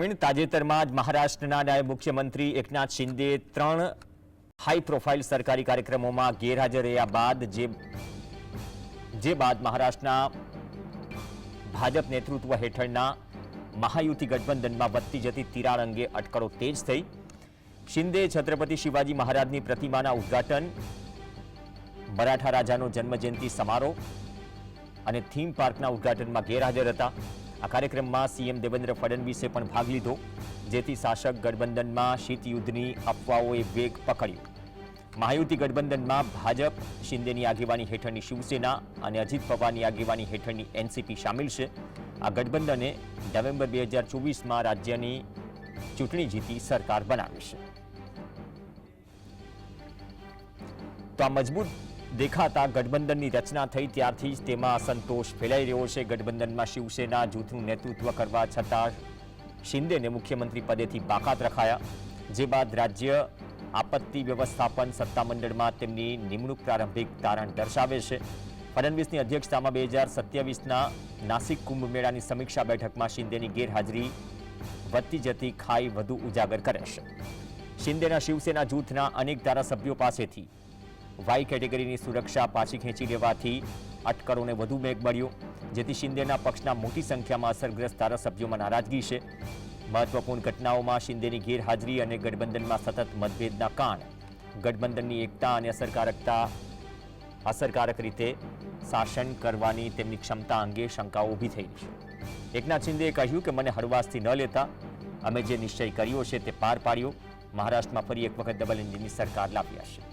તાજેતરમાં જ મહારાષ્ટ્રના નાયબ મુખ્યમંત્રી એકનાથ શિંદે 3 હાઈ પ્રોફાઇલ સરકારી કાર્યક્રમોમાં ગેરહાજર રહ્યા બાદ જે બાદ મહારાષ્ટ્રના ભાજપ નેતૃત્વ હેઠળના મહાયુતિ ગઠબંધનમાં વધતી જતી તિરાડ અંગે અટકળો તેજ થઈ। શિંદે છત્રપતિ શિવાજી મહારાજની પ્રતિમાના ઉદ્ઘાટન, મરાઠા રાજાનો જન્મજયંતિ સમારોહ અને થીમ પાર્કના ઉદ્ઘાટનમાં ગેરહાજર હતા। આ કાર્યક્રમમાં સીએમ દેવેન્દ્ર ફડણવીસે પણ ભાગ લીધો, જેથી શાસક ગઠબંધનમાં શીતયુદ્ધની અફવાઓએ વેગ પકડ્યો। મહાયુતિ ગઠબંધનમાં ભાજપ, શિંદેની આગેવાની હેઠળની શિવસેના અને અજીત પવારની આગેવાની હેઠળની એનસીપી શામેલ છે। આ ગઠબંધને નવેમ્બર 2024માં રાજ્યની ચૂંટણી જીતી સરકાર બનાવી છે। તો આ મજબૂત દેખાતા ગઠબંધનની રચના થઈ ત્યારથી જ તેમાં અસંતોષ ફેલાઈ રહ્યો છે। ગઠબંધનમાં શિવસેના જૂથનું નેતૃત્વ કરવા છતાં શિંદેને મુખ્યમંત્રી પદેથી બાકાત રખાયા, જે બાદ રાજ્ય આપત્તિ વ્યવસ્થાપન સત્તામંડળમાં તેમની નિમણૂક પ્રારંભિક તારણ દર્શાવે છે। ફડણવીસની અધ્યક્ષતામાં 2027ના નાસિક કુંભ મેળાની સમીક્ષા બેઠકમાં શિંદેની ગેરહાજરી વધતી જતી ખાઈ વધુ ઉજાગર કરે છે। શિંદેના શિવસેના જૂથના અનેક ધારાસભ્યો પાસેથી વાય કેટેગરીની સુરક્ષા પાછી ખેંચી લેવાથી અટકળોને વધુ વેગ મળ્યો, જેથી શિંદેના પક્ષના મોટી સંખ્યામાં અસરગ્રસ્ત ધારાસભ્યોમાં નારાજગી છે। મહત્વપૂર્ણ ઘટનાઓમાં શિંદેની ગેરહાજરી અને ગઠબંધનમાં સતત મતભેદના કારણે ગઠબંધનની એકતા અને અસરકારક રીતે શાસન કરવાની તેમની ક્ષમતા અંગે શંકાઓ ઊભી થઈ છે। એકનાથ શિંદેએ કહ્યું કે મને હળવાશથી ન લેતા, અમે જે નિશ્ચય કર્યો છે તે પાર પાડ્યો। મહારાષ્ટ્રમાં ફરી એક વખત ડબલ એન્જિનની સરકાર લાવ્યા છે।